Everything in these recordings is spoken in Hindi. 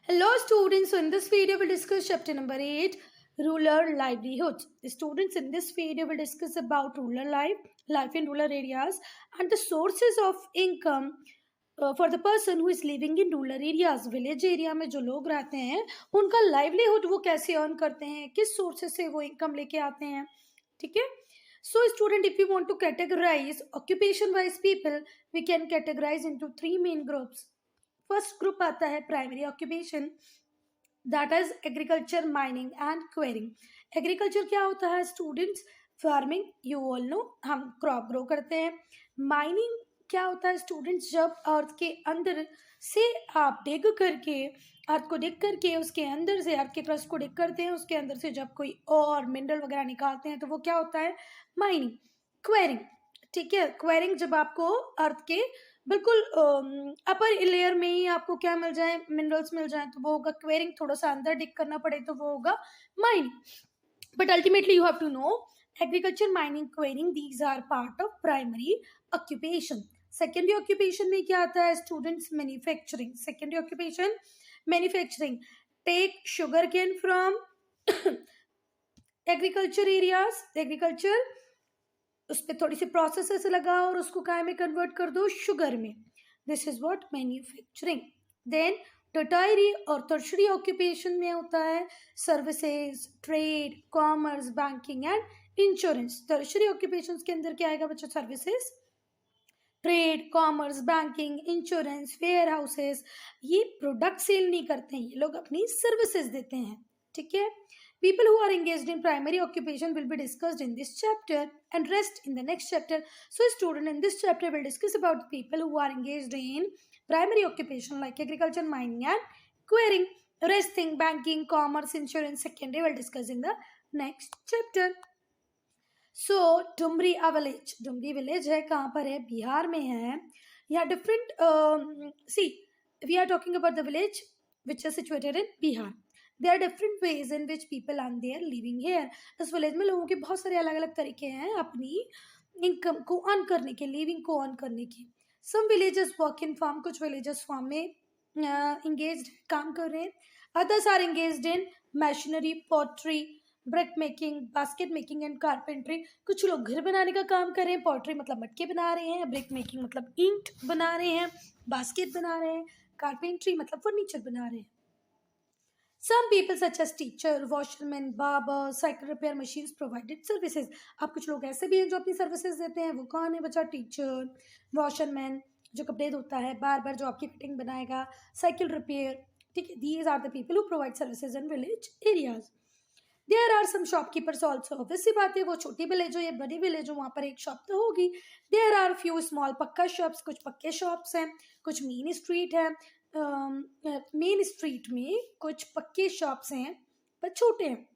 Hello students, so in this video we'll discuss chapter number 8, rural livelihoods. The students, in this video will discuss about rural life in rural areas and the sources of income for the person who is living in rural areas. Village area में जो लोग रहते हैं उनका livelihood वो कैसे earn करते हैं, किस sources से वो income लेके आते हैं, ठीक है. So student, if we want to categorize occupation wise people, we can categorize into three main groups. First group आता है primary occupation, that is agriculture, mining and quarrying. Agriculture क्या होता है students? Farming, you all know, हम क्रॉप ग्रो करते हैं. माइनिंग क्या होता है स्टूडेंट्स? जब अर्थ के अंदर से आप डिग करके, अर्थ को डिग करके उसके अंदर से, अर्थ के क्रस्ट को डिग करते हैं, उसके अंदर से जब कोई और मिनरल वगैरह निकालते हैं तो वो क्या होता है? माइनिंग. क्वेरिंग, ठीक है. क्वेरिंग जब आपको अर्थ के बिल्कुल अपर लेयर में ही आपको क्या मिल जाए, मिनरल्स मिल जाए, तो वो होगा क्वेरिंग. थोड़ा सा अंदर डिग करना पड़े तो वो होगा mining. But ultimately you have to know agriculture, mining, quarrying, these are part of primary occupation. Secondary occupation में क्या आता है students? Manufacturing. Secondary occupation manufacturing. Take sugar cane from agriculture areas. Agriculture, उस पर थोड़ी सी प्रोसेस लगाओ और उसको काय में कन्वर्ट कर दो? शुगर में. This is what? Manufacturing. Then tertiary और टर्शरी ऑक्यूपेशन में होता है services, trade, commerce, banking and insurance. Tertiary occupation के अंदर क्या आएगा बच्चों? Services, trade, commerce, banking, insurance, warehouses. ये प्रोडक्ट सेल नहीं करते हैं, ये लोग अपनी सर्विसेज देते हैं, ठीक है. People who are engaged in primary occupation will be discussed in this chapter and rest in the next chapter. So student, in this chapter we'll discuss about the people who are engaged in primary occupation like agriculture, mining and quarrying. Rest thing, banking, commerce, insurance, secondary we'll discuss in the next chapter. So Dumri village. Dumri village है कहाँ पर है? बिहार में है. यहाँ डिफरेंट सी we are talking about the village which is situated in Bihar. There are different ways in which people earn their living here. इस विलेज में लोगों के बहुत सारे अलग अलग तरीके हैं अपनी इनकम को अर्न करने के, लिविंग को अर्न करने के. Some villages work in farm. कुछ villages farm में engaged काम कर रहे हैं. Others are engaged in machinery, pottery, brick making, basket making and carpentry. कुछ लोग घर बनाने का काम कर रहे हैं. pottery मतलब मटके बना रहे हैं, brick making मतलब ईंट बना रहे हैं, basket बना रहे हैं, carpentry मतलब फर्नीचर बना रहे हैं. Some people such as teacher, washerman, barber, cycle repair machines provided services. अब कुछ लोग ऐसे भी हैं जो अपनी सर्विसेज देते हैं. वो कौन है बच्चा? टीचर, वॉशरमैन जो कपड़े धोता है, बार्बर जो आपकी कटिंग बनाएगा, साइकिल रिपेयर, ठीक है. These are the people who provide services in village areas. There are some shopkeepers also. obvious सी बात है, वो छोटी विलेज हो या बड़ी विलेज हो, वहाँ पर एक शॉप तो होगी. There are few small पक्का शॉप्स. कुछ पक्के शॉप्स हैं, कुछ मेन स्ट्रीट है. मेन स्ट्रीट में कुछ पक्के शॉप्स हैं पर छोटे हैं.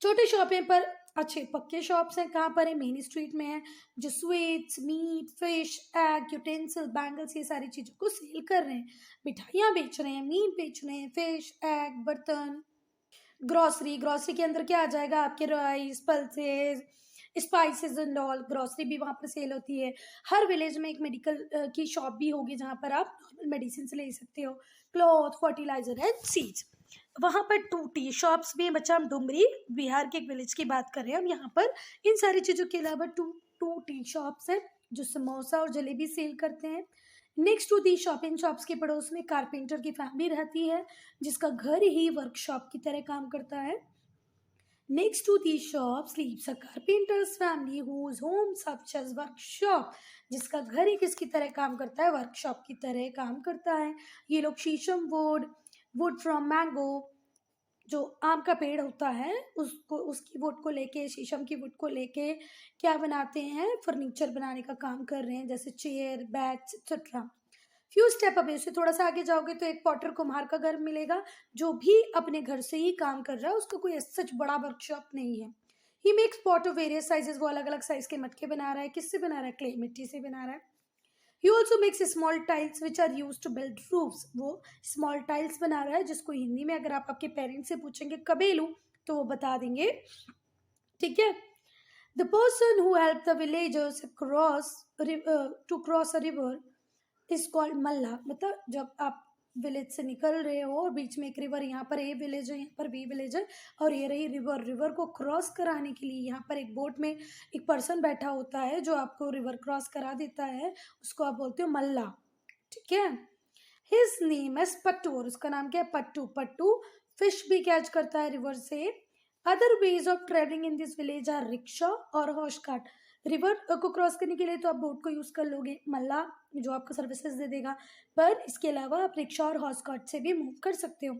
छोटे शॉप हैं पर अच्छे पक्के शॉप्स हैं. कहाँ पर है? मेन स्ट्रीट में है, जो sweets, meat, fish, egg, utensil, bangles, ये सारी चीज़ों को सेल कर रहे हैं. मिठाइयाँ बेच रहे हैं, मीट बेच रहे हैं, फिश, एग, बर्तन, ग्रॉसरी. ग्रॉसरी के अंदर क्या आ जाएगा? आपके rice, pulses, spices and all. Grocery भी वहाँ पर सेल होती है. हर विलेज में एक मेडिकल की शॉप भी होगी जहाँ पर आप नॉर्मल मेडिसिन ले सकते हो. Cloth, fertiliser and seeds. वहाँ पर 2 टी शॉप्स भी हैं बच्चा. हम डुमरी बिहार के एक विलेज की बात कर रहे हैं. हम यहाँ पर इन सारी चीज़ों के अलावा 2 टी शॉप्स हैं जो समोसा और जलेबी सेल करते हैं. Next to the shopping shops के पड़ोस में कारपेंटर की फैमिली रहती है जिसका घर ही वर्कशॉप की तरह काम करता है. Next to these shops lives a carpenter's family whose home serves as workshop. जिसका घर ही किसकी तरह काम करता है? वर्कशॉप की तरह काम करता है. ये लोग शीशम वुड फ्रॉम मैंगो, जो आम का पेड़ होता है उसको, उसकी वुड को लेके, शीशम की वुड को लेके क्या बनाते हैं? फर्नीचर बनाने का काम कर रहे हैं, जैसे chair, bags etcetera. Few step away, उससे थोड़ा सा आगे जाओगे तो एक पॉटर कुम्हार का घर मिलेगा जो भी अपने घर से ही काम कर रहा है. उसका कोई सच बड़ा वर्कशॉप नहीं है. He makes pot of various sizes. वो अलग अलग साइज के मटके बना रहा है. किससे बना रहा है? क्ले, मिट्टी से बना रहा है. He also makes small tiles which are use to build roofs. वो स्मॉल टाइल्स बना रहा है जिसको हिंदी में अगर आप आपके पेरेंट्स से पूछेंगे कबेलू तो वो बता देंगे, ठीक है. The person who help the villagers to cross a river is called Malla. मतलब जब आप विलेज से निकल रहे हो और बीच में एक रिवर, यहाँ पर ए विलेज है, यहाँ पर बी विलेज है, और ये रही रिवर। रिवर को क्रॉस कराने के लिए यहाँ पर एक बोट में एक पर्सन बैठा होता है जो आपको रिवर क्रॉस करा देता है, उसको आप बोलते हो मल्ला, ठीक है। हिज नेम इज पट्टू, और उसका नाम क्या है? पट्टू। पट्टू फिश भी कैच करता है रिवर से। Other ways of travelling in this village are rickshaw और हॉर्स कार्ट। रिवर को क्रॉस करने के लिए तो आप बोट को यूज कर लोगे, मल्ला जो आपको सर्विसेज दे देगा, पर इसके अलावा आप रिक्शा और हॉर्स कार्ट से भी मूव कर सकते हो।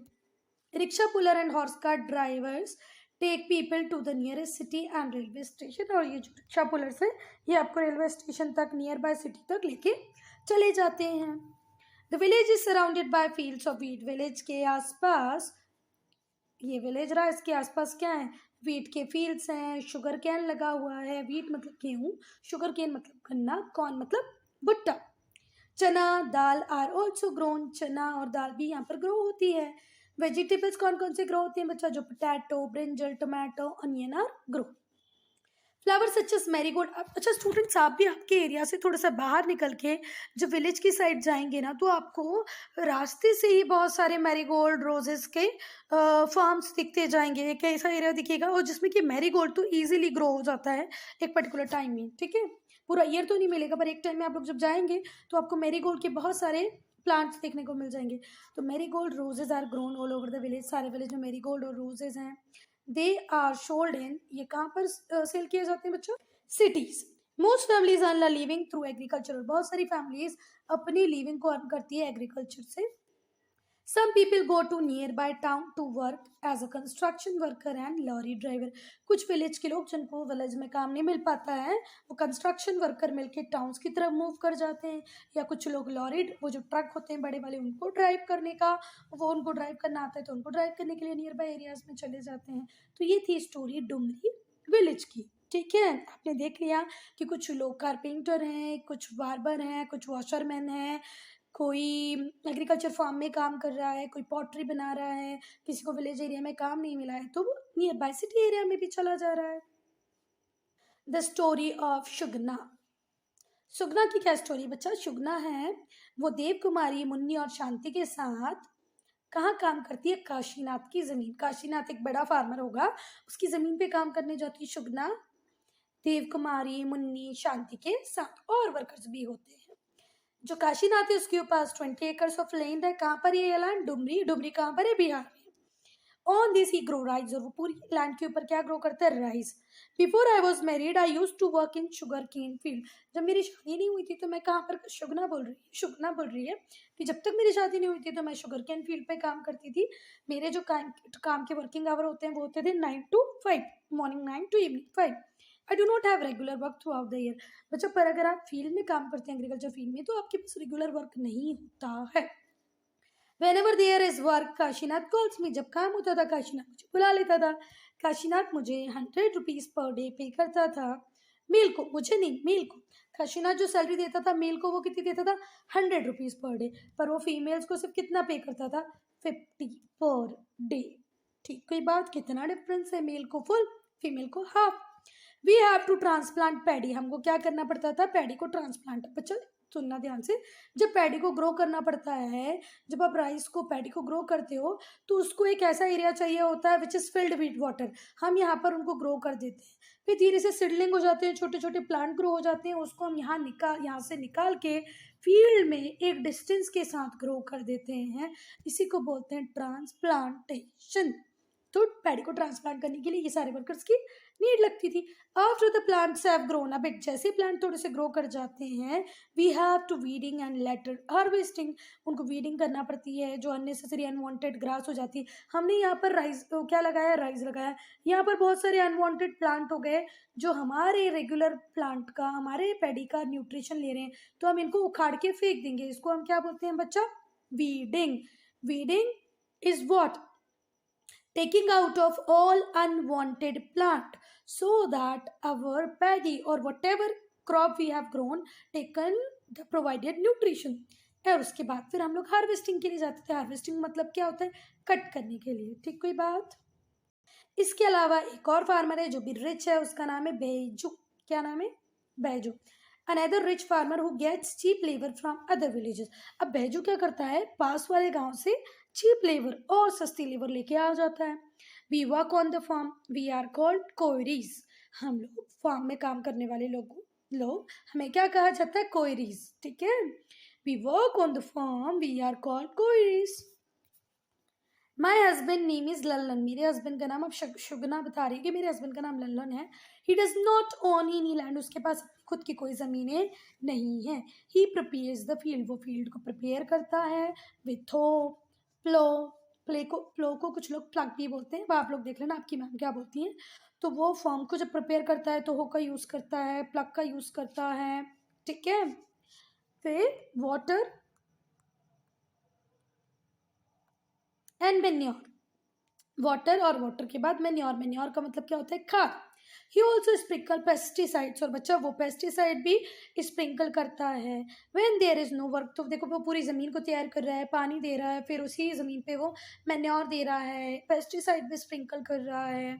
Rickshaw puller and horse cart drivers take people to the nearest city and railway station, और ये जो रिक्शा पुलर्स है ये आपको रेलवे स्टेशन तक, नियर बाय सिटी तक लेके चले जाते हैं। The village is surrounded by fields of wheat. Village के आसपास, ये विलेज रहा, इसके आसपास क्या है? व्हीट के फील्ड्स हैं, शुगर कैन लगा हुआ है। व्हीट मतलब गेहूँ, शुगर कैन मतलब गन्ना, कॉर्न मतलब भुट्टा। चना दाल आर ऑल्सो ग्रोन, चना और दाल भी यहाँ पर ग्रो होती है। वेजिटेबल्स कौन कौन से ग्रो होती हैं बच्चा? जो potato, brinjal, tomato, onion are grow. Flower such as marigold. अच्छा स्टूडेंट्स, आप भी आपके एरिया से थोड़ा सा बाहर निकल के जब विलेज की साइड जाएंगे ना, तो आपको रास्ते से ही बहुत सारे मैरीगोल्ड रोजेस के फार्म्स दिखते जाएंगे। एक ऐसा एरिया दिखेगा और जिसमें कि मैरीगोल्ड तो इजीली ग्रो हो जाता है एक पर्टिकुलर टाइम में, ठीक है। पूरा ईयर तो नहीं मिलेगा, पर एक टाइम में आप लोग जब जाएंगे तो आपको मैरीगोल्ड के बहुत सारे प्लांट्स देखने को मिल जाएंगे। तो marigold roses are grown all over the village. सारे विलेज में मैरीगोल्ड और रोजेज हैं। दे आर सोल्ड इन, ये कहाँ पर सेल किए जाते हैं बच्चों? Cities. Most families earn a living through agriculture. बहुत सारी फैमिलीज अपनी लिविंग को अर्न करती है एग्रीकल्चर से। Some people go to nearby town to work as a construction worker and lorry driver. कुछ विलेज के लोग जिनको विलेज में काम नहीं मिल पाता है, वो कंस्ट्रक्शन वर्कर मिलके टाउन्स की तरफ मूव कर जाते हैं, या कुछ लोग लॉरी, वो जो ट्रक होते हैं बड़े वाले, उनको ड्राइव करने का, वो उनको ड्राइव करना आता है तो उनको ड्राइव करने के लिए नियर बाई एरियाज में चले जाते हैं। तो ये थी स्टोरी डुमरी विलेज की, ठीक है। आपने देख लिया कि कुछ लोग कारपेंटर हैं, कुछ बार्बर हैं, कुछ वॉशरमैन हैं, कोई एग्रीकल्चर फार्म में काम कर रहा है, कोई पॉटरी बना रहा है, किसी को विलेज एरिया में काम नहीं मिला है तो वो नियर बाय सिटी एरिया में भी चला जा रहा है। The story of Shugna. Sugna की क्या स्टोरी बच्चा? शुगना है वो देव कुमारी, मुन्नी और शांति के साथ कहाँ काम करती है? काशीनाथ की जमीन। काशीनाथ एक बड़ा फार्मर होगा, उसकी जमीन पे काम करने जाती है शुगना, देव कुमारी, मुन्नी, शांति के साथ, और वर्कर्स भी होते हैं। जो काशीनाथ है उसके पास 20 एकर्स ऑफ लैंड है। कहाँ पर ये लैंड? डुमरी। डुमरी कहाँ पर है? बिहार में। On this he grow rice, और वो पूरी लैंड के ऊपर क्या ग्रो करता है? Rice. Before I was married I use to work in sugar cane field. जब मेरी शादी नहीं हुई थी तो मैं कहाँ पर, शुगना बोल रही है कि जब तक मेरी शादी नहीं हुई थी तो मैं शुगर केन फील्ड पे काम करती थी। मेरे जो काम के वर्किंग आवर होते हैं वो होते थे 9 to 5, morning 9 to evening 5। I do not have regular work through out the year. बच्चों, पर अगर आप फील्ड में काम करते हैं, एग्रीकल्चर फील्ड में, तो आपके पास रेगुलर वर्क नहीं होता है। Whenever there is work, Kashinath calls me. जब काम होता था काशीनाथ मुझे बुला लेता था। काशीनाथ मुझे 100 रुपीज पर डे पे करता था। मेल को, मुझे नहीं, मेल को। काशीनाथ जो सैलरी देता था मेल को, वो कितनी देता था? 100 रुपीज पर डे। पर वो फीमेल्स को सिर्फ कितना पे करता था? 50 पर डे। ठीक, कोई बात? कितना डिफरेंस है? मेल को फुल, फीमेल को half. We have to transplant paddy. हमको क्या करना पड़ता था? पैडी को ट्रांसप्लांट। बच्चा सुनना ध्यान से, जब पैडी को ग्रो करना पड़ता है, जब आप राइस को, पैडी को ग्रो करते हो, तो उसको एक ऐसा एरिया चाहिए होता है which is filled with water. हम यहाँ पर उनको ग्रो कर देते हैं, फिर धीरे से सीडलिंग हो जाते हैं, छोटे छोटे प्लांट ग्रो हो जाते हैं, उसको हम यहाँ से निकाल के फील्ड में एक डिस्टेंस के साथ ग्रो कर देते हैं। इसी को बोलते हैं ट्रांसप्लांटेशन। तो पैडी को ट्रांसप्लांट करने के लिए ये सारे वर्कर्स की नीड लगती थी। After the plants have grown a bit, जैसे प्लांट थोड़े से ग्रो कर जाते हैं, we have to weeding and later harvesting. उनको वीडिंग करना पड़ती है, जो अननेसेसरी अनवांटेड ग्रास हो जाती है। हमने यहाँ पर राइस क्या लगाया? राइस लगाया। यहाँ पर बहुत सारे अनवांटेड प्लांट हो गए जो हमारे रेगुलर प्लांट का, हमारे पैडी का न्यूट्रिशन ले रहे हैं, तो हम इनको उखाड़ के फेंक देंगे। इसको हम क्या बोलते हैं बच्चा? Weeding. Weeding is what? taking out of all unwanted plant so that our paddy or whatever crop we have grown taken the provided nutrition। और उसके बाद फिर हम लोग हार्वेस्टिंग के लिए जाते थे। हार्वेस्टिंग मतलब क्या होता है? कट करने के लिए। ठीक, कोई बात? इसके अलावा एक और फार्मर है जो भी रिच है, उसका नाम है बैजू। क्या नाम है? Baiju. Another rich farmer who gets cheap labour from other villages. अब बैजू क्या करता है, पास वाले गांव से चीप लेबर और सस्ती लेबर लेके आ जाता है। We work on the farm, we are called Koeris. हम लोग फार्म में काम करने वाले लोग हमें क्या कहा जाता है, कोयरीज, ठीक है। We work on the farm, we are called Koeris. My husband name is Lallan. मेरे हस्बैंड का नाम, अब शुगना बता रही है कि मेरे हस्बैंड का नाम लल्लन है। He does not own any land. उसके पास खुद की कोई ज़मीनें नहीं है। ही प्रिपेयर्स द फील्ड। वो फील्ड को प्रिपेयर करता है विथ हो, प्लो। प्लो को कुछ लोग प्लग भी बोलते हैं, आप लोग देख लेना आपकी मैम क्या बोलती हैं। तो वो फॉर्म को जब प्रिपेयर करता है तो हो का यूज़ करता है, प्लग का यूज़ करता है, ठीक है। फिर वाटर एंड मेन्योर। वाटर और वाटर के बाद मेन्योर। मेन्योर का मतलब क्या होता है, खाद। He also sprinkle pesticides. और बच्चा वो पेस्टिसाइड भी स्प्रिंकल करता है। When there is no work, तो देखो वो पूरी ज़मीन को तैयार कर रहा है, पानी दे रहा है, फिर उसी ज़मीन पे वो मेन्योर दे रहा है, पेस्टिसाइड भी स्प्रिंकल कर रहा है।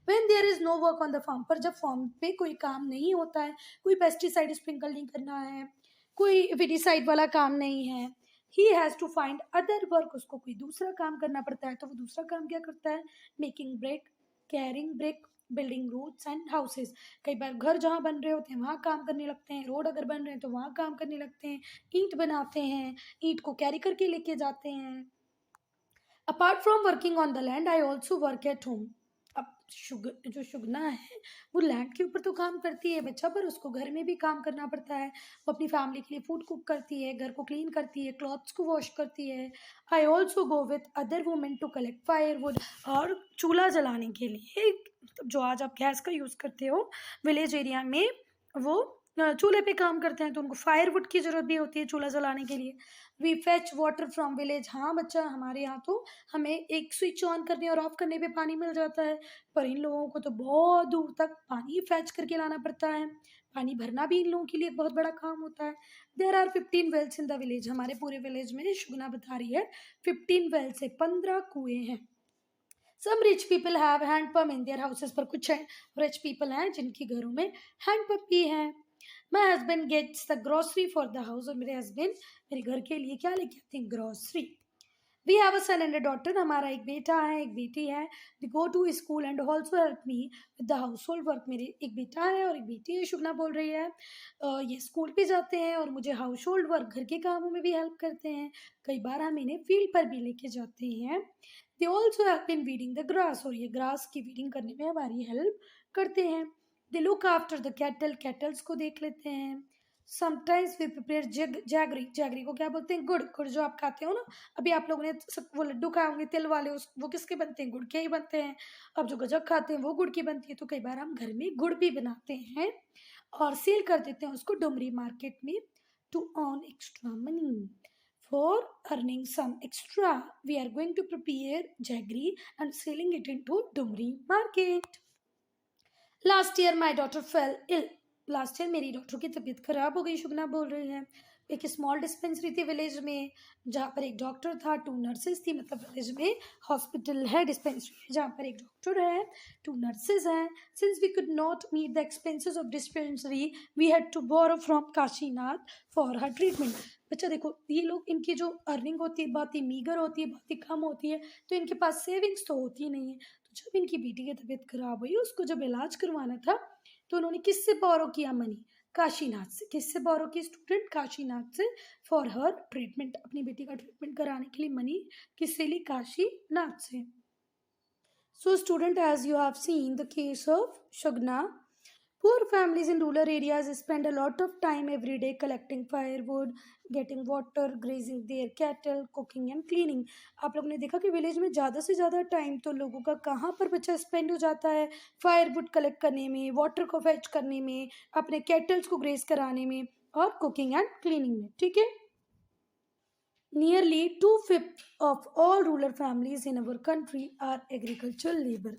When there is no work on the farm, पर जब फार्म पे कोई काम नहीं होता है, कोई पेस्टिसाइड स्प्रिंकल नहीं करना है, कोई विडिसाइड वाला काम नहीं है, he has to find other work. उसको कोई दूसरा काम करना पड़ता है। तो वो दूसरा काम क्या करता है, making brick, carrying brick, building roads and houses. कई बार घर जहाँ बन रहे होते हैं वहाँ काम करने लगते हैं, रोड अगर बन रहे हैं तो वहाँ काम करने लगते हैं, ईंट बनाते हैं, ईंट को कैरी करके लेके जाते हैं। Apart from working on the land I also work at home. अब जो शुगना है वो लैंड के ऊपर तो काम करती है बच्चा, पर उसको घर में भी काम करना पड़ता है। वो अपनी फैमिली के लिए फूड कुक करती है, घर को क्लीन करती है, क्लॉथ्स को वॉश करती है। I also go with other women to collect firewood. और चूल्हा जलाने के लिए, मतलब जो आज आप गैस का यूज़ करते हो विलेज एरिया में, वो चूल्हे पे काम करते हैं, तो उनको फायरवुड की ज़रूरत भी होती है चूल्हा जलाने के लिए। We fetch water from village. हाँ बच्चा, हमारे यहाँ तो हमें एक स्विच ऑन करने और ऑफ करने पे पानी मिल जाता है, पर इन लोगों को तो बहुत दूर तक पानी फैच करके लाना पड़ता है। पानी भरना भी इन लोगों के लिए बहुत बड़ा काम होता है। There are 15 wells in the village. हमारे पूरे विलेज में शुगना बता रही है 15 वेल्स है, 15 कुएं हैं। Some rich people have handpump in their houses. पर कुछ है रिच पीपल हैं जिनके घरों में हैंडपंप भी है। My husband gets the grocery for the house. और मेरे हस्बैंड मेरे घर के लिए क्या लेके आते हैं, grocery. We have a son and a daughter. हमारा एक बेटा है, एक बेटी है। They go to school and also help me with the household work. मेरे एक बेटा है और एक बेटी है, शुभना बोल रही है। ये स्कूल भी जाते हैं और मुझे हाउस होल्ड वर्क, घर के कामों में भी हेल्प करते हैं। कई बार हम इन्हें फील्ड पर भी लेके जाते हैं। They also help in weeding the grass. और ये ग्रास की वीडिंग करने में हमारी हेल्प करते हैं। They look after the cattle. Cattles को देख लेते हैं। Sometimes we prepare jaggery. Jaggery को क्या बोलते हैं, गुड़। गुड़ जो आप खाते हो ना, अभी आप लोगों ने वो लड्डू खाए होंगे तिल वाले, वो किसके बनते हैं, गुड़ के ही बनते हैं। अब जो गजक खाते हैं वो गुड़ की बनती है। तो कई बार हम घर में गुड़ भी बनाते हैं और सेल कर देते हैं उसको डुमरी मार्केट में, to earn extra money. For earning some extra we are going to prepare jaggery and selling it in to Dumri market. Last year my daughter fell ill. Last year मेरी डॉटर की तबीयत खराब हो गई, शुभना बोल रही है। एक स्मॉल डिस्पेंसरी थी विलेज में, जहाँ पर एक डॉक्टर था, 2 नर्सेज थी। मतलब विलेज में हॉस्पिटल है, डिस्पेंसरी जहाँ पर एक डॉक्टर है, 2 नर्सेज हैं। Since we could not meet the expenses of dispensary we had to borrow from Kashinath for her treatment. बच्चा देखो, ये लोग, इनकी जो अर्निंग होती है बहुत ही मीगर होती है, बहुत ही कम होती है, तो इनके पास सेविंग्स तो होती नहीं है। तो जब इनकी बेटी की तबीयत खराब हुई, उसको जब इलाज करवाना था, तो उन्होंने किससे बोरो किया मनी, काशीनाथ से। किससे बोरो की स्टूडेंट, काशीनाथ से, फॉर हर ट्रीटमेंट। अपनी बेटी का ट्रीटमेंट कराने के लिए मनी किससे ली, काशीनाथ से। So student, as you have seen the case of Shugna, poor families in rural areas spend a lot of time every day collecting firewood, getting water, grazing their cattle, cooking and cleaning. आप लोग ने देखा कि विलेज में ज़्यादा से ज़्यादा टाइम तो लोगों का कहाँ पर बच्चा स्पेंड हो जाता है, फायरवुड कलेक्ट करने में, वाटर को फेच करने में, अपने कैटल्स को ग्रेज कराने में और कुकिंग एंड क्लीनिंग में, ठीक है। Nearly 2/5 of all rural families in our country are agricultural labor.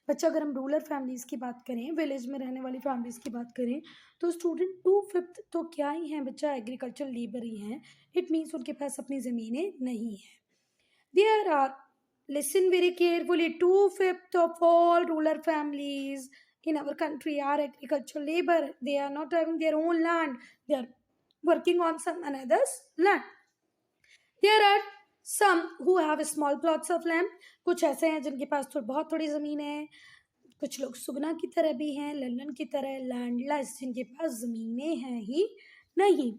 बच्चा, अगर हम रूरल फैमिलीज़ की बात करें, विलेज में रहने वाली फैमिलीज़ की बात करें, तो स्टूडेंट 2/5 तो क्या ही हैं बच्चा, एग्रीकल्चर लेबर ही हैं। इट मीन्स उनके पास अपनी ज़मीनें नहीं हैं। There are, listen very carefully, 2/5 of all rural families in our country are agricultural labor. They are not having their own land. They are working on some another's land. There are some who have small plots of land. कुछ ऐसे हैं जिनके पास बहुत थोड़ी ज़मीन है. कुछ लोग सुगना की तरह भी हैं, लल्लन की तरह लैंडलेस, जिनके पास ज़मीनें हैं ही नहीं.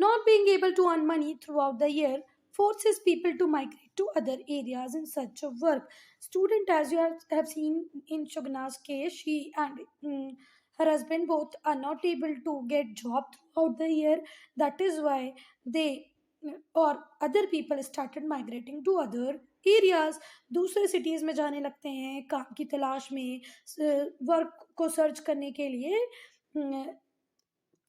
Not being able to earn money throughout the year forces people to migrate to other areas in search of work. Student, as you have seen in Shugna's case, she and her husband both are not able to get job throughout the year. That is why they or other people started migrating to other areas. दूसरे सिटीज़ में जाने लगते हैं काम की तलाश में, वर्क को सर्च करने के लिए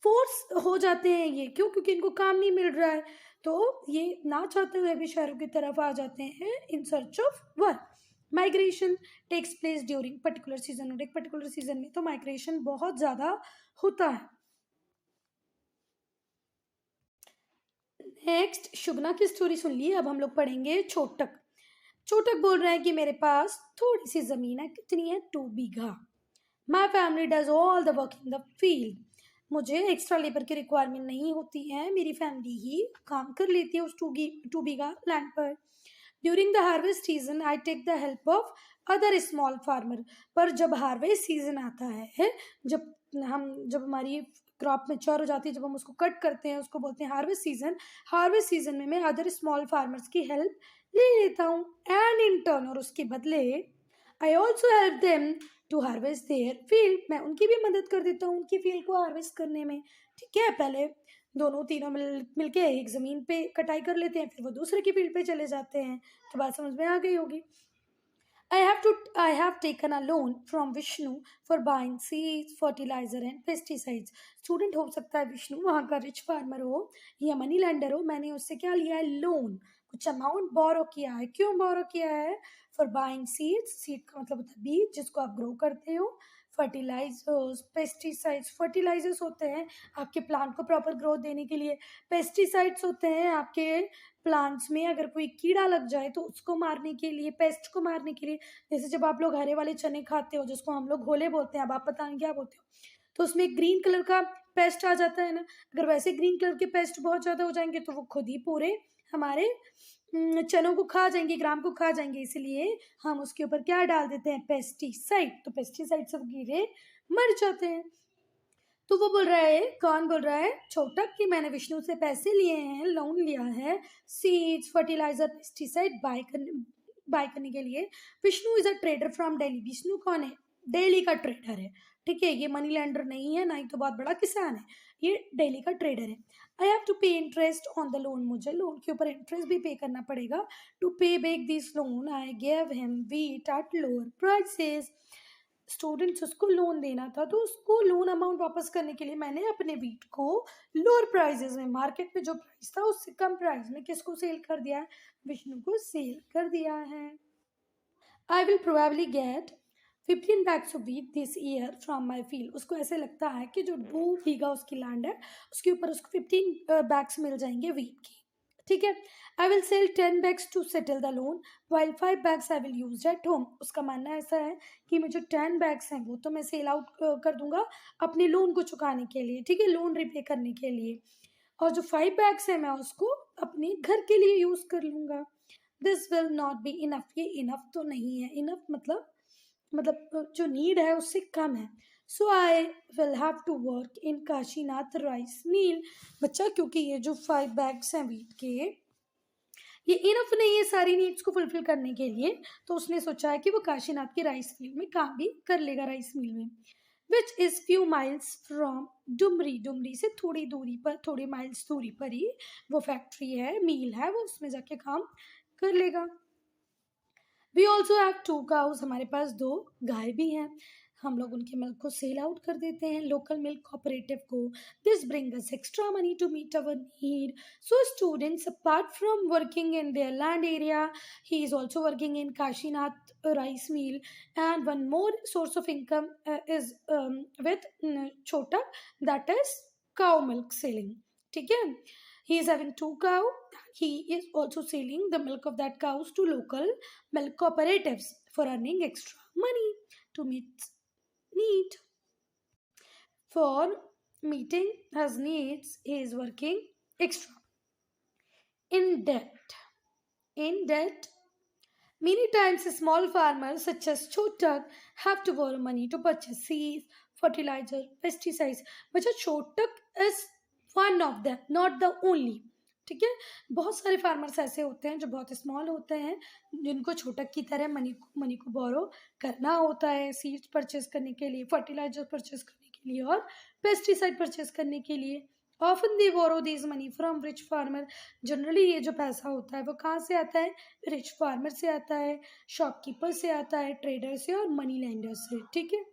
फोर्स हो जाते हैं. ये क्यों? क्योंकि इनको काम नहीं मिल रहा है, तो ये ना चाहते हुए भी शहरों की तरफ आ जाते हैं in search of work. Migration takes place during particular season, और एक पर्टिकुलर सीजन में तो माइग्रेशन बहुत ज़्यादा होता है. नेक्स्ट शुगना की स्टोरी सुन ली. अब हम लोग पढ़ेंगे छोटक. छोटक बोल रहे हैं कि मेरे पास थोड़ी सी ज़मीन है. कितनी है? 2 bigha. My family does all the work in the field. मुझे एक्स्ट्रा लेबर की रिक्वायरमेंट नहीं होती है, मेरी फैमिली ही काम कर लेती है उस 2 बीघा लैंड पर. During the harvest season I take the help of other small farmer. पर जब हार्वेस्ट सीजन आता है, जब हमारी क्रॉप मैच्योर हो जाती है, जब हम उसको कट करते हैं, उसको बोलते हैं हार्वेस्ट सीजन. हार्वेस्ट सीजन में मैं अदर स्मॉल फार्मर्स की हेल्प ले लेता हूँ. एंड इन टर्न, और उसके बदले, I also help them to harvest their field. मैं उनकी भी मदद कर देता हूँ उनकी फील्ड को हार्वेस्ट करने में. ठीक है, पहले दोनों तीनों मिलके एक ज़मीन पे कटाई कर लेते हैं, फिर वो दूसरे की फील्ड पे चले जाते हैं. तो बात समझ में आ गई होगी. I have taken a loan from Vishnu for buying seeds, fertilizer and pesticides. Student, हो सकता है विष्णु वहाँ का रिच फार्मर हो या मनी लैंडर हो. मैंने उससे क्या लिया है? लोन. कुछ अमाउंट बोरो किया है. क्यों बोरो किया है? For buying seeds. सीड का मतलब होता है बीज जिसको आप ग्रो करते हो. Fertilisers, pesticides. फर्टिलाइजर्स होते हैं आपके प्लांट को प्रॉपर ग्रोथ देने के लिए. पेस्टिसाइड्स होते हैं आपके प्लांट्स में अगर कोई कीड़ा लग जाए तो उसको मारने के लिए, पेस्ट को मारने के लिए. जैसे जब आप लोग हरे वाले चने खाते हो, जिसको हम लोग घोले बोलते हैं, अब आप पता नहीं क्या बोलते हो, तो उसमें ग्रीन कलर का पेस्ट आ जाता है ना. अगर वैसे ग्रीन कलर के पेस्ट बहुत ज़्यादा हो जाएंगे तो वो खुद ही पूरे हमारे चनों को खा जाएंगे, ग्राम को खा जाएंगे. इसलिए हम उसके ऊपर क्या डाल देते हैं? पेस्टिसाइड. तो पेस्टिसाइड से कीड़े मर जाते हैं. तो वो बोल रहा है, कौन बोल रहा है? छोटक, कि मैंने विष्णु से पैसे लिए हैं, लोन लिया है सीड्स, फर्टिलाइजर, पेस्टिसाइड बाय करने के लिए. Vishnu is a trader from Delhi. Vishnu कौन है? दिल्ली का ट्रेडर है. ठीक है, ये मनी लैंडर नहीं है, ना ही तो बहुत बड़ा किसान है, ये दिल्ली का ट्रेडर है. आई हैव टू पे इंटरेस्ट ऑन द लोन. मुझे लोन के ऊपर इंटरेस्ट भी पे करना पड़ेगा. टू पे back this loan I gave him wheat at lower prices. Students, उसको लोन देना था, तो उसको लोन अमाउंट वापस करने के लिए मैंने अपने व्हीट को लोअर प्राइसेस में, मार्केट में जो प्राइस था उससे कम प्राइस में किसको सेल कर दिया है? विष्णु को सेल कर दिया है. I will probably get 15 bags of wheat this year from my field. उसको ऐसे लगता है कि जो 2 बीघा उसकी लैंड है उसके ऊपर उसको 15 बैग्स मिल जाएंगे व्हीट की. ठीक है. I will sell 10 bags to settle the loan while 5 bags I will use at home. उसका मानना ऐसा है कि मैं जो 10 बैग्स हैं वो तो मैं सेल आउट कर दूंगा अपने लोन को चुकाने के लिए. ठीक है, लोन रिपे करने के लिए. और जो 5 बैग्स हैं मैं उसको अपने घर के लिए यूज कर लूंगा. This will not be enough. ये इनफ तो नहीं है. इनफ मतलब जो नीड है उससे कम है. So I will have to work in Kashinath rice mill. बच्चा, क्योंकि ये जो 5 बैग्स हैं व्हीट के, ये इनफ नहीं है सारी नीड्स को फुलफिल करने के लिए, तो उसने सोचा है कि वो काशीनाथ की राइस मिल में काम भी कर लेगा, राइस मिल में, which is few miles from Dumri. Dumri से थोड़ी दूरी पर, थोड़ी माइल्स दूरी पर ही वो फैक्ट्री है, मील है, वो उसमें जाके काम कर लेगा. We also have 2 cows. हमारे पास 2 गाय भी हैं. हम लोग उनके मिल्क को सेल आउट कर देते हैं लोकल मिल्क कोऑपरेटिव को. This bring us extra money to meet our need. So students, apart from working in their land area, he is also working in Kashinath rice mill. And one more source of income is with Chhotak, that is cow milk selling. ठीक है, he is having 2 cow. He is also selling the milk of that cows to local milk cooperatives for earning extra money to meet need. For meeting his needs, he is working extra. In debt. In debt, many times small farmers such as Chotak have to borrow money to purchase seeds, fertilizer, pesticides. But Chotak is one of them, not the only. ठीक है, बहुत सारे फार्मर्स ऐसे होते हैं जो बहुत स्मॉल होते हैं, जिनको छोटक की तरह मनी को बोरो करना होता है सीड्स परचेस करने के लिए, फर्टिलाइजर परचेस करने के लिए और पेस्टिसाइड परचेस करने के लिए. Often they borrow these money from rich farmer. Generally ये जो पैसा होता है वो कहाँ से आता है? रिच फार्मर से आता है, शॉपकीपर से आता है, ट्रेडर से और मनी लेंडर से. ठीक है,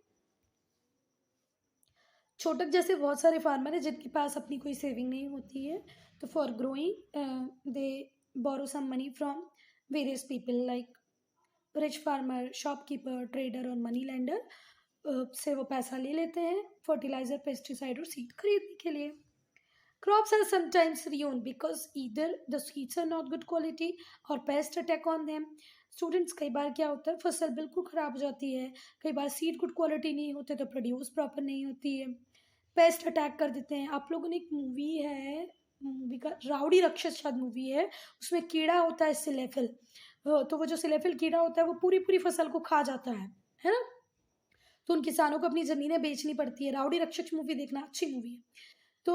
छोटक जैसे बहुत सारे फार्मर हैं जिनके पास अपनी कोई सेविंग नहीं होती है, तो for growing they borrow some money from various people like rich farmer, shopkeeper, trader और मनी लेंडर से वो पैसा ले लेते हैं फर्टिलाइजर, पेस्टिसाइड और सीड खरीदने के लिए. Crops are sometimes ruined because either the seeds are not good quality or pest attack on them. Students, कई बार क्या होता है फसल बिल्कुल ख़राब हो जाती है, कई बार सीड गुड क्वालिटी नहीं होते तो प्रोड्यूस प्रॉपर नहीं होती है, पेस्ट अटैक कर देते हैं. आप लोगों ने एक मूवी है, मूवी का राउडी राक्षस शायद मूवी है, उसमें कीड़ा होता है सिलेफिल. तो वो जो सिलेफिल कीड़ा होता है वो पूरी पूरी फसल को खा जाता है ना. तो उन किसानों को अपनी ज़मीनें बेचनी पड़ती है. राउडी राक्षस मूवी देखना, अच्छी मूवी है. तो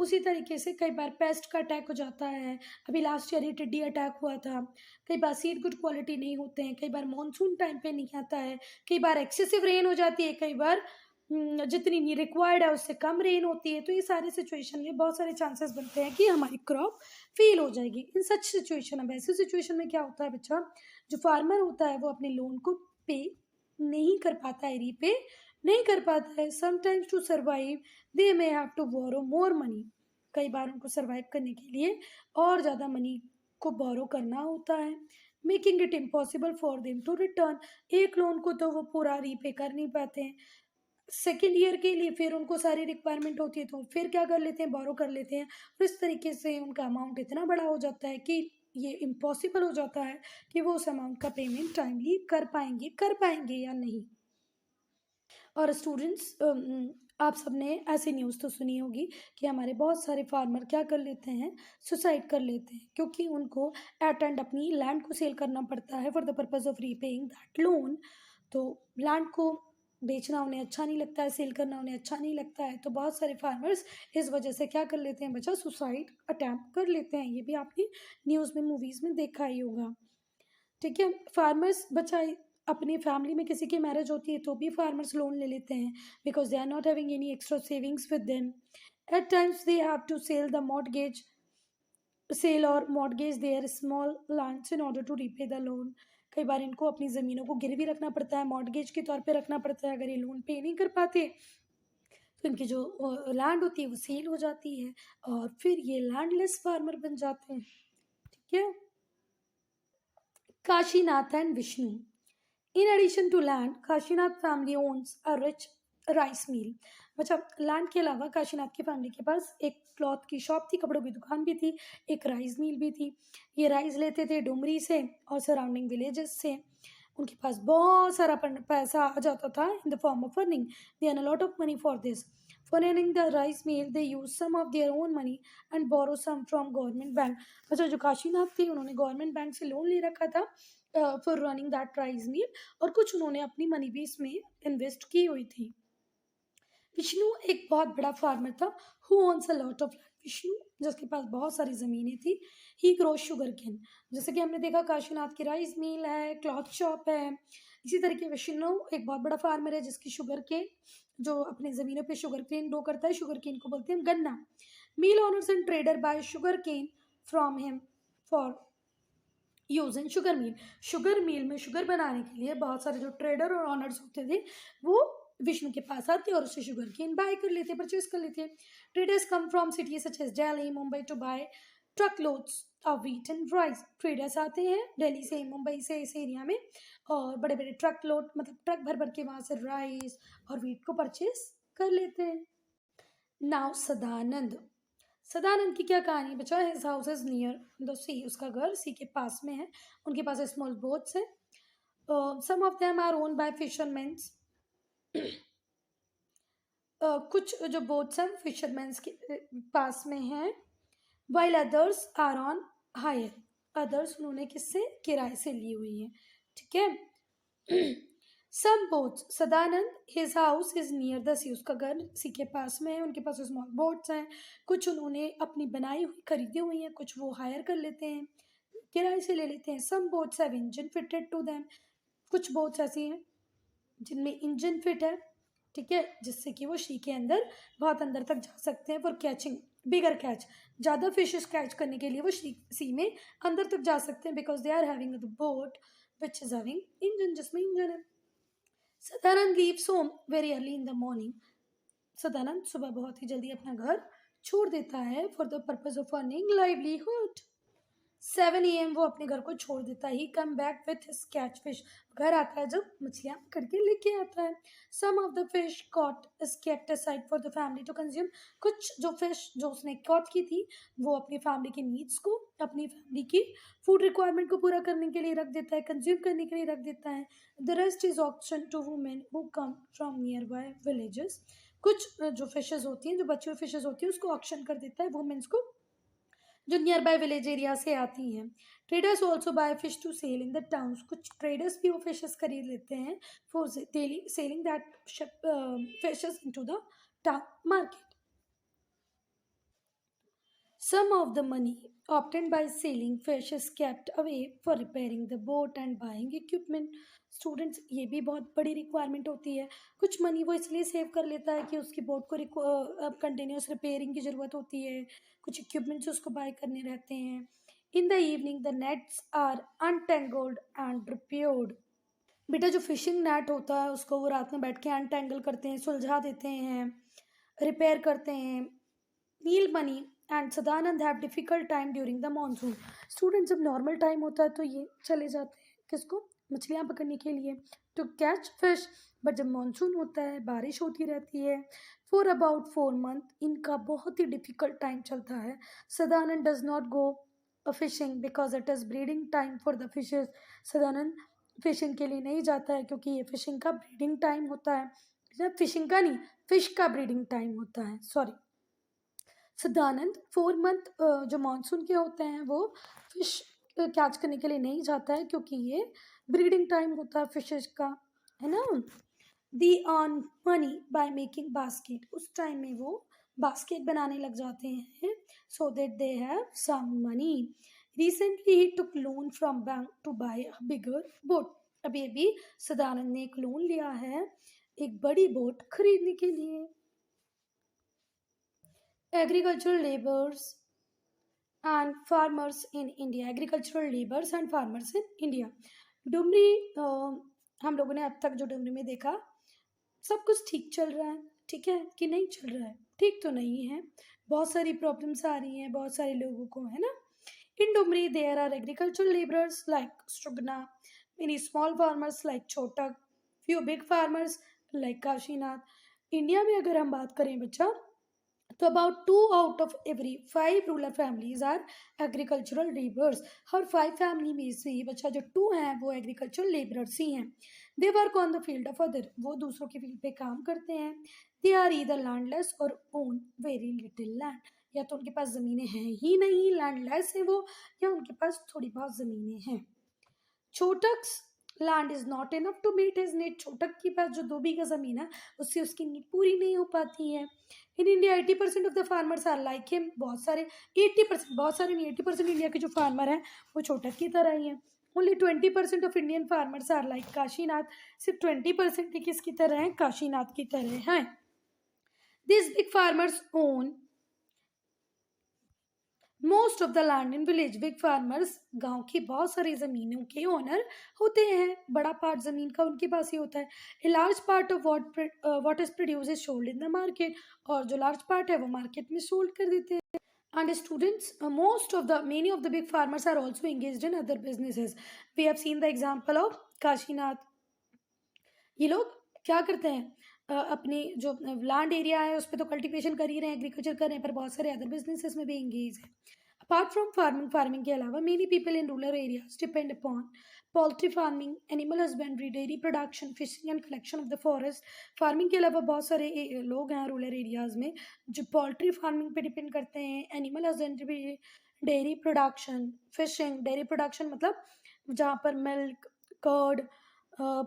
उसी तरीके से कई बार पेस्ट का अटैक हो जाता है. अभी लास्ट ईयर ही टिड्डी अटैक हुआ था. कई बार सीड गुड क्वालिटी नहीं होते हैं, कई बार मानसून टाइम पे नहीं आता है, कई बार एक्सेसिव रेन हो जाती है, कई बार जितनी रिक्वायर्ड है उससे कम रेन होती है. तो ये सारे सिचुएशन में बहुत सारे चांसेस बनते हैं कि हमारी क्रॉप फेल हो जाएगी. इन सच सिचुएशन, अब ऐसी सिचुएशन में क्या होता है बच्चा, जो फार्मर होता है वो अपने लोन को पे नहीं कर पाता है, रीपे नहीं कर पाता है. Sometimes to survive they may have to borrow more money. कई बार उनको सर्वाइव करने के लिए और ज़्यादा मनी को बोरो करना होता है, making it impossible for them to return. एक लोन को तो वो पूरा रीपे कर नहीं पाते हैं, सेकेंड ईयर के लिए फिर उनको सारी रिक्वायरमेंट होती है तो फिर क्या कर लेते हैं, बोरो कर लेते हैं. और इस तरीके से उनका अमाउंट इतना बड़ा हो जाता है कि ये इम्पॉसिबल हो जाता है कि वो उस अमाउंट का पेमेंट टाइमली कर पाएंगे या नहीं. और स्टूडेंट्स, आप सबने ऐसी न्यूज़ तो सुनी होगी कि हमारे बहुत सारे फार्मर क्या कर लेते हैं, सुसाइड कर लेते हैं, क्योंकि उनको एट एंड अपनी लैंड को सेल करना पड़ता है for the purpose of repaying that loan. तो लैंड को बेचना उन्हें अच्छा नहीं लगता है, सेल करना उन्हें अच्छा नहीं लगता है. तो बहुत सारे फार्मर्स इस वजह से क्या कर लेते हैं बच्चा, सुसाइड अटैम्प्ट कर लेते हैं. ये भी आपने न्यूज़ में, मूवीज़ में देखा ही होगा. ठीक है, फार्मर्स बच्चा अपनी फैमिली में किसी की मैरिज होती है तो भी फार्मर्स लोन ले लेते हैं because they are not having any extra savings with them. At times they have to sell और mortgage their small lands in order to repay the loan. कई बार इनको अपनी ज़मीनों को गिरवी रखना पड़ता है, मॉर्गेज के तौर पे रखना पड़ता है. अगर ये लोन पे नहीं कर पाते तो इनकी जो लैंड होती है वो सेल हो जाती है और फिर ये लैंडलेस फार्मर बन जाते हैं. ठीक है, Kashinath and Vishnu. In addition to land, Kashinath family owns a rich rice mill. मतलब लैंड के अलावा काशीनाथ की फैमिली के पास एक क्लॉथ की शॉप थी, कपड़ों की दुकान भी थी, एक राइस मिल भी थी. ये राइस लेते थे डुमरी से और सराउंडिंग विलेजेस से. उनके पास बहुत सारा पैसा आ जाता था in the form of earning. They earn a lot of money for this. For earning the rice mill they use some of their own money and borrow some from government bank. अच्छा, जो काशीनाथ थे उन्होंने गवर्नमेंट बैंक से लोन ले रखा था for running that rice mill और कुछ उन्होंने अपनी मनी भी इसमें इन्वेस्ट की हुई थी. विष्णु एक बहुत बड़ा फार्मर था who owns a lot of land. Vishnu जिसके पास बहुत सारी ज़मीनें थी. ही ग्रो शुगर केन. जैसे कि हमने देखा काशीनाथ की राइस मिल है, क्लॉथ शॉप है. इसी तरीके विष्णु एक बहुत बड़ा फार्मर है जिसकी शुगर केन, जो अपनी ज़मीनों पे शुगर केन ग्रो करता है. शुगर केन को बोलते हैं गन्ना. Mill owners and trader buy sugar cane from him for use in sugar mill. Sugar mill में शुगर बनाने के लिए बहुत सारे जो ट्रेडर और ऑनर्स होते थे वो विष्णु के पास आते और उससे शुगर केन बाय कर लेते, परचेज कर लेते. Traders come from cities such as Delhi, Mumbai to buy truck loads of wheat and rice. Traders आते हैं दिल्ली से, मुंबई से, इस एरिया में और बड़े बड़े ट्रक लोड मतलब ट्रक भर भर के वहाँ से राइस और व्हीट को परचेज कर लेते हैं. नाउ सदानंद. सदानंद की क्या कहानी बचा. His house is near the sea. उसका घर सी के पास में है. उनके पास स्मॉल बोट्स है. Some of them are own by fisherman. कुछ जो बोट्स हैं फिशरमैन के पास में हैं, while others are on hire, others उन्होंने किससे, किराए से ली हुई है, ठीक है। Some boats, Sadanand his house is near the sea, उसका घर सी के पास में है, उनके पास स्मॉल बोट्स हैं, कुछ उन्होंने अपनी बनाई हुई खरीदी हुई हैं, कुछ वो हायर कर लेते हैं, किराए से ले लेते हैं। Some boats have engine fitted to them, कुछ बोट्स ऐसी हैं जिनमें इंजन फिट है, ठीक है, जिससे कि वो सी के अंदर बहुत अंदर तक जा सकते हैं फॉर कैचिंग बिगर कैच, ज़्यादा फिशेस कैच करने के लिए वो सी में अंदर तक जा सकते हैं, because they are having the boat which is having engine, जिसमें इंजन है। Sadanand leaves home very early in the morning, Sadanand सुबह बहुत ही जल्दी अपना घर छोड़ देता है for the purpose of earning livelihood. 7 AM वो अपने घर को छोड़ देता है। He come back with his catch fish, घर आता है जब मछलियाँ पकड़ के लेके आता है। Some of the fish caught is kept aside for the family to consume, कुछ जो फिश जो उसने कॉट की थी वो अपनी फैमिली की नीड्स को, अपनी फैमिली की फूड रिक्वायरमेंट को पूरा करने के लिए रख देता है, कंज्यूम करने के लिए रख देता है। The rest is auction to women who come from near by villages, कुछ जो फिशेज होती हैं, जो बची हुई फिशेज होती हैं, उसको ऑक्शन कर देता है वुमेन्स को जो नियर बाय विलेज एरिया से आती हैं। Traders also buy fish to sell in the towns, कुछ ट्रेडर्स भी वो फिशेस खरीद लेते हैं for selling that fishes into the town market. Some of the money obtained by selling fish is kept away for repairing the boat and buying equipment. Students, ये भी बहुत बड़ी रिक्वायरमेंट होती है, कुछ मनी वो इसलिए सेव कर लेता है कि उसकी बोट को कंटिन्यूस रिपेयरिंग की ज़रूरत होती है, कुछ इक्विपमेंट्स उसको बाय करने रहते हैं। In the evening the nets are untangled and repaired, बेटा जो फिशिंग नेट होता है उसको वो रात में बैठ के अनटेंगल करते हैं, सुलझा देते हैं, रिपेयर करते हैं। Neel Mani and Sadanand have difficult time during the monsoon, student जब नॉर्मल टाइम होता है तो ये चले जाते हैं किसको, मछलियाँ पकड़ने के लिए, टू कैच फिश, बट जब मानसून होता है बारिश होती रहती है। फॉर अबाउट 4 months इनका बहुत ही डिफिकल्ट टाइम चलता है। Sadanand does not go fishing because it is breeding time for the fishes, Sadanand fishing के लिए नहीं जाता है क्योंकि ये फिशिंग का ब्रीडिंग टाइम होता है, फिशिंग का नहीं, फिश का ब्रीडिंग टाइम होता है, सॉरी। सदानंद 4 month जो मानसून के होते हैं वो फिश कैच करने के लिए नहीं जाता है क्योंकि ये ब्रीडिंग टाइम होता है फिशेज का, है ना। They earn money by making basket, उस टाइम में वो बास्केट बनाने लग जाते हैं, so that they have some money. Recently he took loan from bank to buy a bigger boat, अभी अभी सदानंद ने एक लोन लिया है एक बड़ी बोट खरीदने के लिए। Agricultural labours and farmers in India, agricultural labours and farmers in India. Dumri हम लोगों ने अब तक जो डुमरी में देखा सब कुछ ठीक चल रहा है, ठीक है कि नहीं चल रहा है, ठीक तो नहीं है, बहुत सारी प्रॉब्लम्स आ रही हैं बहुत सारे लोगों को, है ना। In Dumri there are agricultural labours like Strugna, many small farmers like Chhotak, few big farmers like Kashinath. India में अगर हम बात करें बच्चा तो about 2 out of every 5 rural families are agricultural labours, हर 5 फैमिली में से बच्चा जो 2 हैं वो एग्रीकल्चरल लेबरर्स ही हैं। They work on the field of other, वो दूसरों के फील्ड पे काम करते हैं। दे आर ईदर लैंडलेस और ओन वेरी लिटिल लैंड, या तो उनके पास ज़मीनें हैं ही नहीं, लैंडलेस है वो, या उनके पास थोड़ी बहुत ज़मीनें हैं। Chhotak's land is not enough to meet his need, Chhotak के पास जो 2 बीघा जमीन है उससे उसकी नीड पूरी नहीं हो पाती है। In India 80% of the farmers are like him, बहुत सारे 80%, बहुत सारे नहीं 80% इंडिया के जो फार्मर हैं वो छोटक की तरह ही हैं। Only 20% of Indian farmers are like Kashinath, सिर्फ 20% ही किसकी तरह हैं, काशीनाथ की तरह हैं। This big farmers own most of the land in village, big farmers गांव की बहुत सारी ज़मीनों के ओनर होते हैं, बड़ा पार्ट ज़मीन का उनके पास ही होता है। A large part of what is produce is sold in the market, और जो लार्ज पार्ट है वो मार्केट में सोल्ड कर देते हैं। And students, many of the big farmers are also engaged in other businesses. We have seen the example of Kashinath, ये लोग क्या करते हैं, अपनी जो लैंड एरिया है उस पर तो कल्टीवेशन कर ही रहे हैं, एग्रीकल्चर कर रहे हैं, पर बहुत सारे अदर बिजनेसेस में भी एंगेज है। अपार्ट फ्रॉम फार्मिंग के अलावा many people in rural areas depend upon poultry farming, animal husbandry, dairy production, fishing and collection of the forest. Farming के अलावा बहुत सारे लोग हैं रूरल एरियाज़ में जो पोल्ट्री फार्मिंग पे डिपेंड करते हैं, animal husbandry, dairy production, fishing. Dairy production मतलब जहाँ पर मिल्क, कर्ड,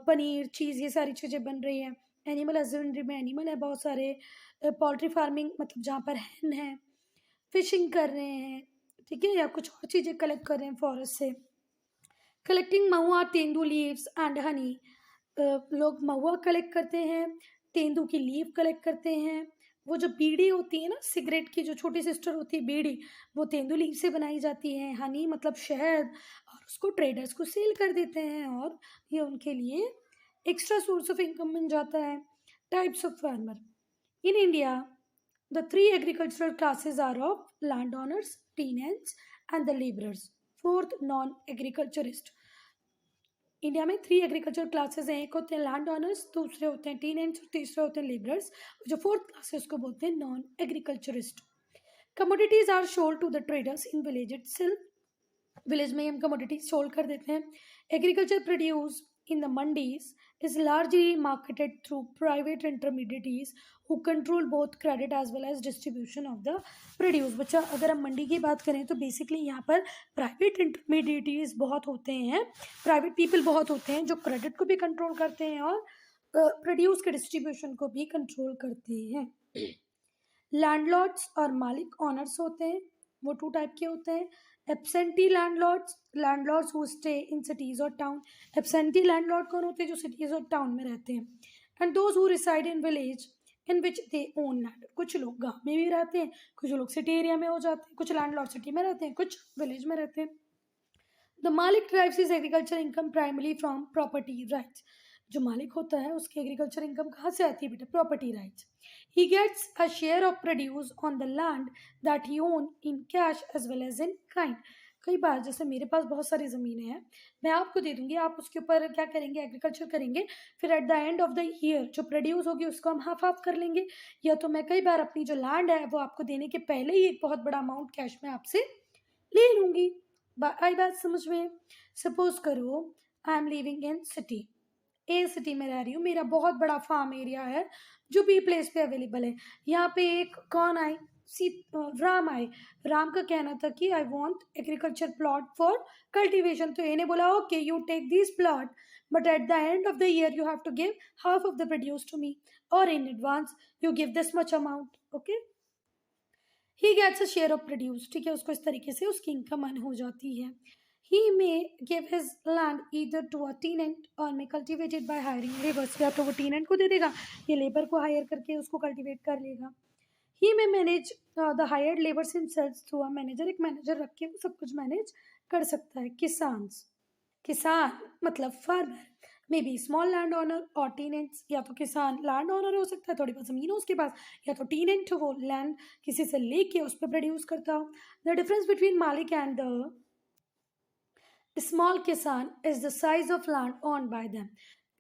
पनीर, चीज़, ये सारी चीज़ें बन रही हैं। एनिमल हस्बेंड्री में एनिमल है बहुत सारे। पोल्ट्री फार्मिंग मतलब जहाँ पर हैन है, फिशिंग कर रहे हैं, ठीक है, या कुछ और चीज़ें कलेक्ट कर रहे हैं फॉरेस्ट से। Collecting Mahua, tendu leaves and honey. लोग महुआ कलेक्ट करते हैं, तेंदू की लीव कलेक्ट करते हैं। वो जो बीड़ी होती है ना, सिगरेट की जो छोटी सिस्टर होती है बीड़ी, वो तेंदू लीव से बनाई जाती है। हनी मतलब शहद, और उसको ट्रेडर्स को सेल कर देते हैं और ये उनके लिए एक्स्ट्रा सोर्स ऑफ इनकम बन जाता है। Types of farmer in India, the three agricultural classes are of landowners, tenants, and the laborers. Fourth, non-agriculturist. India में 3 एग्रीकल्चर क्लासेस हैं। एक होते हैं लैंड ऑनर्स, दूसरे होते हैं टीनेंट्स और तीसरे होते हैं लेबरर्स। जो फोर्थ क्लास है उसको बोलते हैं non agriculturist. Commodities are sold to the traders in village itself. Village में हम कमोडिटीज सोल्ड कर देते हैं। Agriculture produce in the mandis is largely marketed through private intermediaries who control both credit as well as distribution of the produce। बच्चा अगर हम मंडी की बात करें तो बेसिकली यहाँ पर प्राइवेट इंटरमीडिएटरीज बहुत होते हैं, प्राइवेट पीपल बहुत होते हैं जो क्रेडिट को भी कंट्रोल करते हैं और प्रोड्यूस के डिस्ट्रीब्यूशन को भी कंट्रोल करते हैं। लैंडलॉर्ड्स और मालिक ऑनर्स होते हैं, वो 2 टाइप के होते हैं। Absentee landlords, landlords who stay in cities और टाउन। एब्सेंटी लैंडलॉर्ड कौन होते हैं? जो सिटीज और टाउन में रहते हैं। And those who reside in village in which they own land. कुछ लोग गाँव में भी रहते हैं, कुछ लोग सिटी एरिया में हो जाते हैं, कुछ लैंडलॉर्ड सिटी में रहते हैं, कुछ विलेज में रहते हैं। द मालिक drives his agriculture income primarily from property rights. जो मालिक होता है उसकी एग्रीकल्चर इनकम कहाँ से आती है बेटा? Property rights. He gets a share of produce on the land that he own in cash as well as in kind। कई बार जैसे मेरे पास बहुत सारी ज़मीनें हैं, मैं आपको दे दूंगी, आप उसके ऊपर क्या करेंगे? एग्रीकल्चर करेंगे। फिर eight the end of the year जो प्रोड्यूस होगी उसको हम हाफ हाफ कर लेंगे। या तो मैं कई बार अपनी जो लैंड है वो आपको देने के पहले ही एक बहुत बड़ा अमाउंट कैश में आपसे ले लूँगी। आई बात समझ में? सपोज करो I am living in city, A city में रह रही हूँ, मेरा बहुत बड़ा फार्म एरिया है जो बी प्लेस पे अवेलेबल है। यहाँ पे एक कौन आए? राम आए। राम का कहना था कि I want agriculture plot for cultivation. तो इन्हें बोला okay you take this plot but at the end of the year you have to give half of the produce to me और in advance you give this much amount. Okay, he gets a share of produce. ठीक है, उसको इस तरीके से उसकी इनकम अर्न हो जाती है। He may give his land either to a tenant or may cultivate it by hiring laborers। या तो वो tenant को दे देगा या लेबर को हायर करके उसको कल्टिवेट कर लेगा। He may manage the hired laborers himself through a manager। एक मैनेजर रख के वो सब कुछ मैनेज कर सकता है। किसान मतलब farmer, may be small land owner और टीनेंट्स। या तो किसान लैंड ओनर हो सकता है, थोड़ी बहुत ज़मीन हो उसके पास, या तो टीनेंट हो, वो लैंड किसी से लेके उस पर प्रोड्यूस करता हो। द डिफरेंस बिटवीन मालिक एंड द स्मॉल किसान is the size of land owned by them.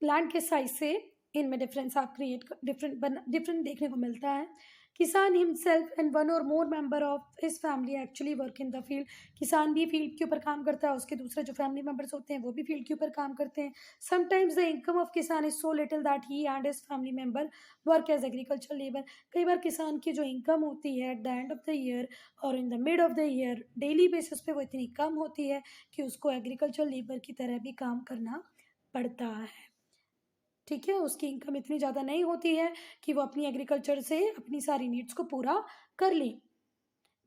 Land के साइज से इनमें डिफरेंस आप डिफरेंट देखने को मिलता है। किसान हिमसेल्फ एंड वन और more member of his family actually work in the field. किसान भी फील्ड के ऊपर काम करता है, उसके दूसरे जो फैमिली मेंबर्स होते हैं वो भी फील्ड के ऊपर काम करते हैं। समटाइम्स द इनकम ऑफ किसान is so little that he and his family member work as agriculture labour. कई बार किसान की जो इनकम होती है at the end of the year और in the mid of the year daily basis पे वो इतनी कम होती है कि उसको एग्रीकल्चर लेबर की तरह भी काम करना पड़ता है। ठीक है, उसकी इनकम इतनी ज़्यादा नहीं होती है कि वो अपनी एग्रीकल्चर से अपनी सारी नीड्स को पूरा कर ले।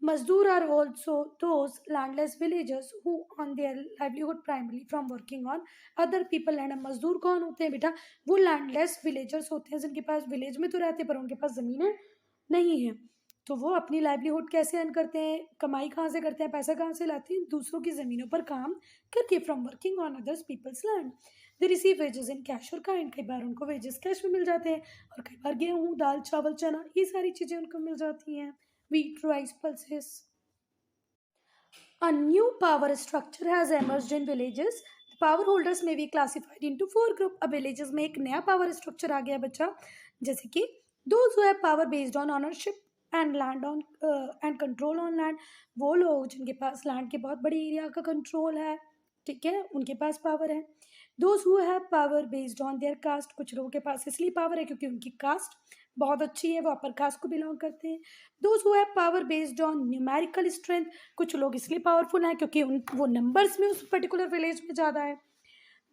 मजदूर are also those landless villagers who on their livelihood primarily from working on other people land. मजदूर कौन होते हैं बेटा? वो लैंडलेस विलेजर्स होते हैं जिनके पास विलेज में तो रहते हैं पर उनके पास ज़मीनें नहीं है। तो वो अपनी लाइवलीहुड कैसे अर्न करते हैं? कमाई कहाँ से करते हैं? पैसा कहाँ से लाते हैं? दूसरों की ज़मीनों पर काम करके, from working on others peoples land. They receive wages in cash और काइंड। कई बार उनको वेजेस कैश में मिल जाते हैं और कई बार गेहूँ, दाल, चावल, चना, ये सारी चीज़ें उनको मिल जाती हैं। Wheat, rice, pulses. A new power structure has emerged in villages। Power holders में भी क्लासिफाइड इनटू 4 ग्रुप। अब विलेजेस में एक नया पावर स्ट्रक्चर आ गया बच्चा, जैसे कि those who have power based on ownership and land on and control on land. वो लोग जिनके पास लैंड के बहुत बड़ी एरिया का कंट्रोल है ठीक है, उनके पास पावर है। Those who have power based on their caste, कुछ लोगों के पास इसलिए पावर है क्योंकि उनकी कास्ट बहुत अच्छी है, वो अपर कास्ट को बिलोंग करते हैं। Those who have power based on numerical strength, कुछ लोग इसलिए पावरफुल हैं क्योंकि वो नंबर्स में उस पर्टिकुलर विलेज में ज़्यादा है।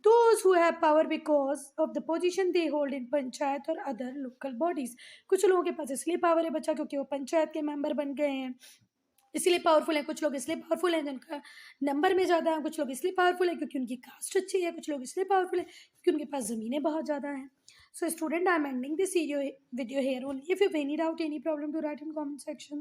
Those who have power because of the position they hold in panchayat और other local bodies, कुछ लोगों के पास इसलिए पावर है बच्चा क्योंकि वो पंचायत के मेंबर बन गए हैं, इसलिए पावरफुल है। कुछ लोग इसलिए पावरफुल हैं जिनका नंबर में ज़्यादा है, कुछ लोग इसलिए पावरफुल है क्योंकि उनकी कास्ट अच्छी है, कुछ लोग इसलिए पावरफुल है क्योंकि उनके पास ज़मीनें बहुत ज़्यादा हैं। So student, I'm ending this video here only. If you have any doubt, any problem, to write in comment section.